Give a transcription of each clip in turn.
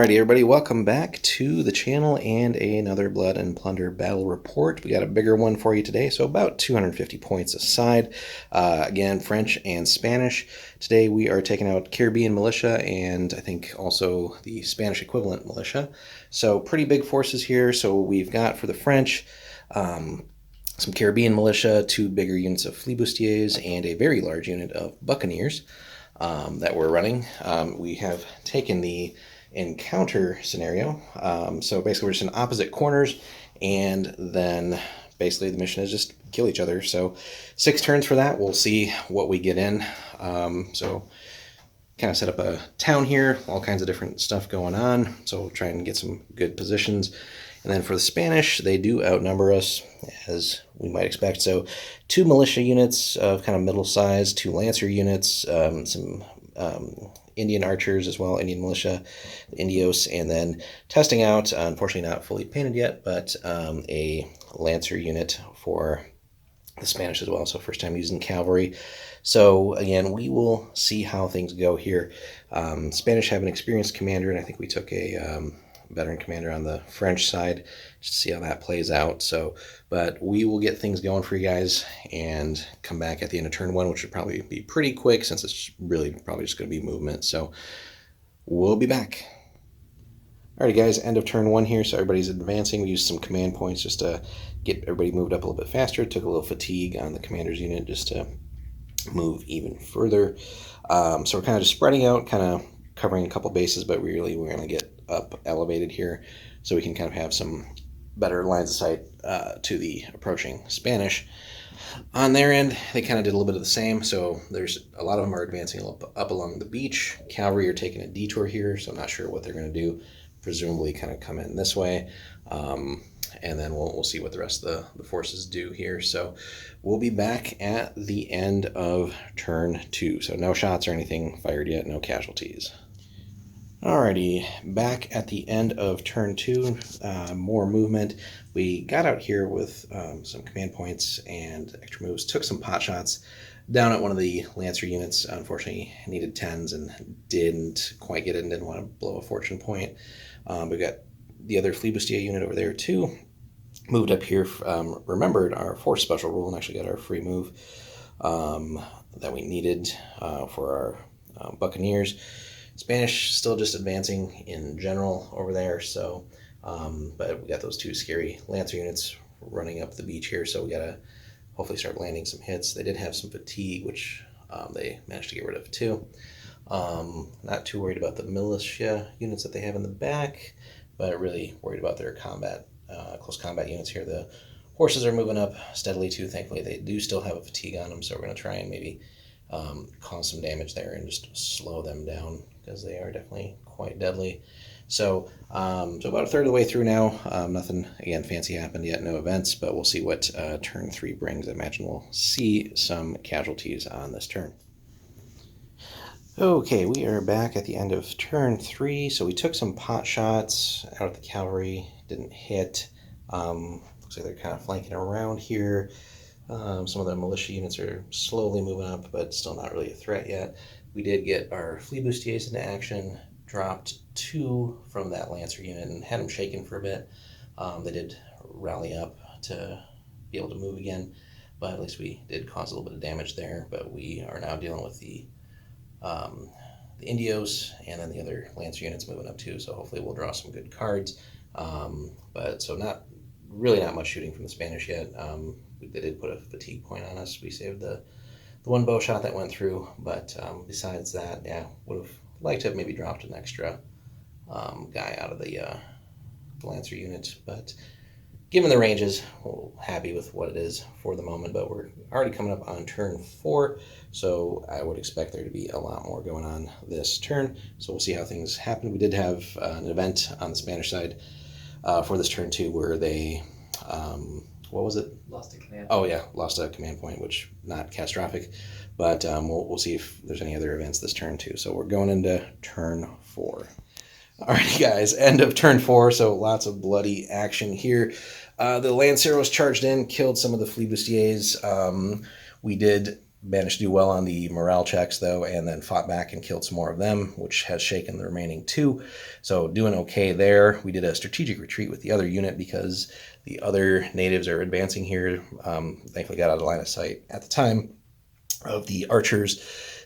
Alrighty, everybody, welcome back to the channel and another Blood and Plunder battle report. We got a bigger one for you today, so about 250 points aside. Again, French and Spanish. Today we are taking out Caribbean militia and I think also the Spanish equivalent militia. So pretty big forces here. So we've got for the French some Caribbean militia, 2 bigger units of flibustiers, and a very large unit of buccaneers that we're running. We have taken the encounter scenario. So basically we're just in opposite corners, and then basically the mission is just kill each other. So 6 turns for that. We'll see what we get in. So kind of set up a town here, all kinds of different stuff going on. So we'll try and get some good positions. And then for the Spanish, they do outnumber us, as we might expect. So 2 militia units of kind of middle size, 2 lancer units, some Indian archers as well, Indian militia, Indios, and then testing out, unfortunately not fully painted yet, but a lancer unit for the Spanish as well. So first time using cavalry. So again, we will see how things go here. Spanish have an experienced commander, and I think we took a veteran commander on the French side just to see how that plays out. So, but we will get things going for you guys and come back at the end of turn 1, which should probably be pretty quick since it's really probably just going to be movement. So we'll be back. Alrighty guys, end of turn 1 here. So everybody's advancing. We used some command points just to get everybody moved up a little bit faster. Took a little fatigue on the commander's unit just to move even further. So we're kind of just spreading out, kind of covering a couple bases, but really we're going to get up elevated here so we can kind of have some better lines of sight to the approaching Spanish. On their end, they kind of did a little bit of the same. So there's a lot of them are advancing up along the beach. Cavalry are taking a detour here, so I'm not sure what they're going to do. Presumably kind of come in this way. And then we'll see what the rest of the forces do here. So we'll be back at the end of turn 2. So no shots or anything fired yet, no casualties. Alrighty, back at the end of turn 2, more movement. We got out here with some command points and extra moves, took some pot shots down at one of the Lancer units. Unfortunately, needed 10s and didn't quite get it and didn't want to blow a fortune point. We got the other Flibustier unit over there too. Moved up here, remembered our force special rule and actually got our free move that we needed for our Buccaneers. Spanish still just advancing in general over there, so but we got those 2 scary Lancer units running up the beach here, so we gotta hopefully start landing some hits. They did have some fatigue, which they managed to get rid of too. Not too worried about the militia units that they have in the back, but really worried about their combat, close combat units here. The horses are moving up steadily too. Thankfully, they do still have a fatigue on them, so we're gonna try and maybe cause some damage there and just slow them down because they are definitely quite deadly. So, so about a third of the way through now. Nothing, again, fancy happened yet, no events, but we'll see what turn 3 brings. I imagine we'll see some casualties on this turn. Okay, we are back at the end of turn 3. So we took some pot shots out of the cavalry, didn't hit. Looks like they're kind of flanking around here. Some of the militia units are slowly moving up, but still not really a threat yet. We did get our flibustiers into action, dropped 2 from that Lancer unit and had them shaken for a bit. They did rally up to be able to move again, but at least we did cause a little bit of damage there. But we are now dealing with the Indios and then the other Lancer units moving up too, so hopefully we'll draw some good cards. But so not much shooting from the Spanish yet. They did put a fatigue point on us. We saved the 1 bow shot that went through, but besides that, yeah, would have liked to have maybe dropped an extra guy out of the Lancer unit, but given the ranges, we're happy with what it is for the moment. But we're already coming up on turn 4, so I would expect there to be a lot more going on this turn, so we'll see how things happen. We did have an event on the Spanish side for this turn too, where they what was it? Lost a command. Oh yeah, lost a command point, which not catastrophic, but we'll see if there's any other events this turn too. So we're going into turn 4. Alrighty guys, end of turn 4, so lots of bloody action here. The Lanceros charged in, killed some of the flibustiers. We did Managed to do well on the morale checks, though, and then fought back and killed some more of them, which has shaken the remaining 2. So doing okay there. We did a strategic retreat with the other unit because the other natives are advancing here. Thankfully got out of line of sight at the time of the archers.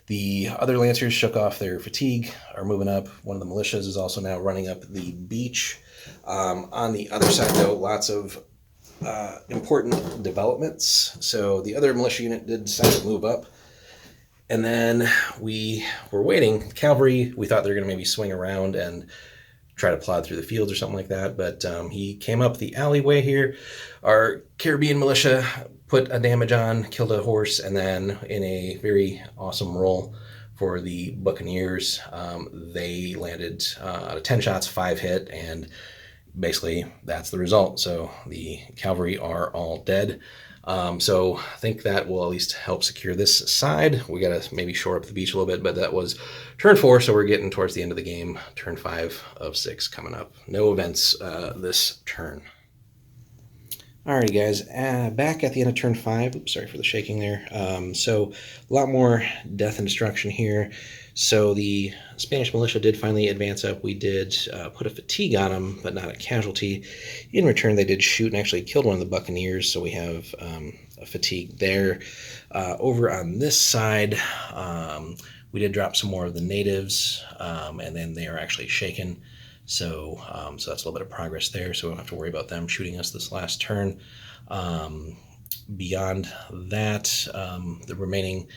The other lancers shook off their fatigue, are moving up. One of the militias is also now running up the beach. On the other side, though, lots of important developments. So the other militia unit did decide to move up. And then we were waiting. Cavalry, we thought they were going to maybe swing around and try to plod through the fields or something like that. But he came up the alleyway here. Our Caribbean militia put a damage on, killed a horse, and then in a very awesome roll for the Buccaneers, they landed out of 10 shots, 5 hit, and basically that's the result. So the cavalry are all dead. So I think that will at least help secure this side. We got to maybe shore up the beach a little bit, but that was turn 4, so we're getting towards the end of the game. Turn 5 of 6 coming up. No events this turn. Alrighty, guys, back at the end of turn 5. Oops, sorry for the shaking there. So a lot more death and destruction here. So the Spanish militia did finally advance up. We did put a fatigue on them, but not a casualty. In return, they did shoot and actually killed one of the Buccaneers, so we have a fatigue there. Over on this side, we did drop some more of the natives, and then they are actually shaken. So that's a little bit of progress there, so we don't have to worry about them shooting us this last turn. Beyond that, the remaining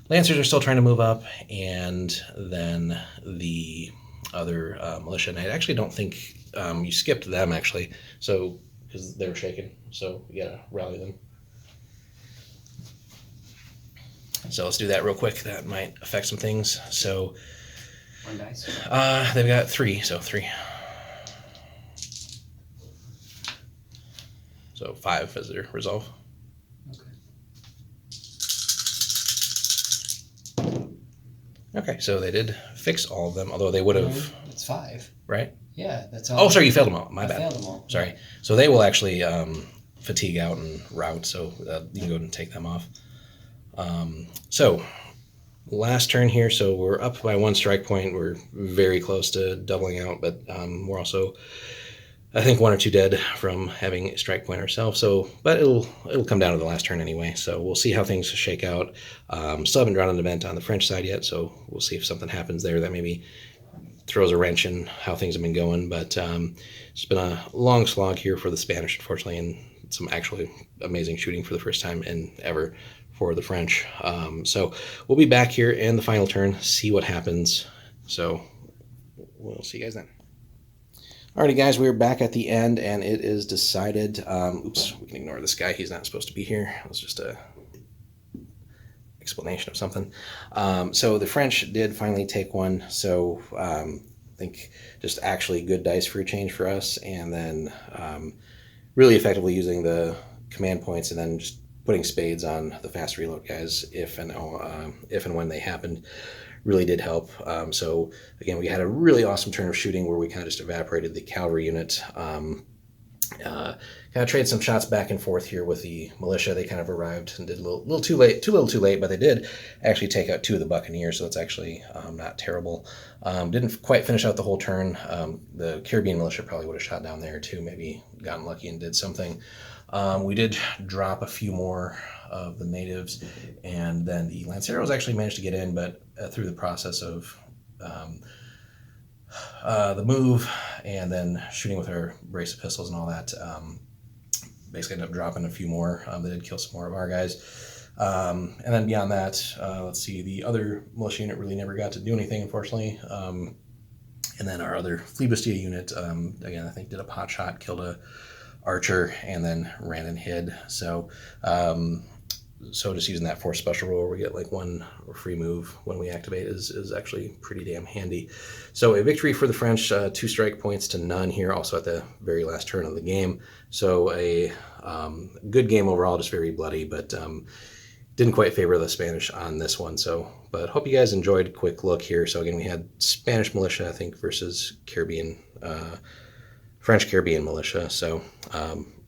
Lancers are still trying to move up, and then the other militia, and I actually don't think you skipped them, actually, so because they're shaken, so you gotta rally them. So let's do that real quick. That might affect some things. So one dice. They've got 3, so 3. So 5 as their resolve. Okay, so they did fix all of them, although they would have. It's 5. Right? Yeah, that's all. Oh, sorry, you failed them all. My bad. I failed them all. Sorry. So they will actually fatigue out and rout, so you can go and take them off. So last turn here, so we're up by 1 strike point. We're very close to doubling out, but we're also, I think, 1 or 2 dead from having a strike point ourselves. So, but it'll come down to the last turn anyway. So we'll see how things shake out. Still haven't drawn an event on the French side yet, so we'll see if something happens there that maybe throws a wrench in how things have been going. But it's been a long slog here for the Spanish, unfortunately, and some actually amazing shooting for the first time in ever for the French. So we'll be back here in the final turn, see what happens. So we'll see you guys then. Alrighty, guys, we're back at the end, and it is decided. Oops, we can ignore this guy. He's not supposed to be here. It was just a explanation of something. So the French did finally take one. So I think just actually good dice for a change for us, and then really effectively using the command points, and then just putting spades on the fast reload guys if and when they happened. Really did help. So again, we had a really awesome turn of shooting where we kind of just evaporated the cavalry unit. Kind of traded some shots back and forth here with the militia. They kind of arrived and did a little too late, but they did actually take out 2 of the Buccaneers, so it's actually not terrible. Didn't quite finish out the whole turn. The Caribbean militia probably would have shot down there too, maybe gotten lucky and did something. We did drop a few more of the natives, and then the Lanceros actually managed to get in, but through the process of the move and then shooting with our brace of pistols and all that, basically ended up dropping a few more. They did kill some more of our guys. And then beyond that, let's see, the other militia unit really never got to do anything, unfortunately. And then our other Fleabustia unit, again, I think did a pot shot, killed a archer, and then ran and hid. So just using that for special roll, we get like 1 free move when we activate is actually pretty damn handy. So a victory for the French, 2 strike points to none here, also at the very last turn of the game. So a good game overall, just very bloody, but didn't quite favor the Spanish on this one. So, but hope you guys enjoyed. Quick look here. So again, we had Spanish militia, I think, versus French Caribbean militia. So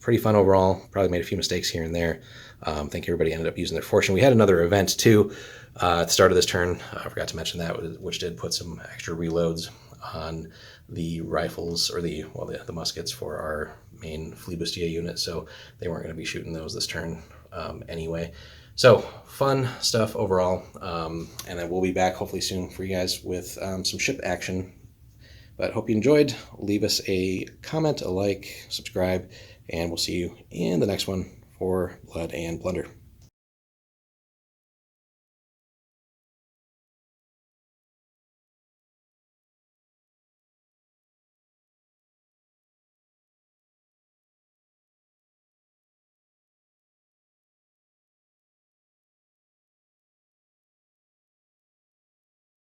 pretty fun overall. Probably made a few mistakes here and there. I think everybody ended up using their fortune. We had another event too at the start of this turn. I forgot to mention that, which did put some extra reloads on the rifles, or the muskets for our main Flibustier unit, so they weren't going to be shooting those this turn anyway. So fun stuff overall, and then we'll be back hopefully soon for you guys with some ship action. But hope you enjoyed. Leave us a comment, a like, subscribe, and we'll see you in the next one for Blood and Plunder.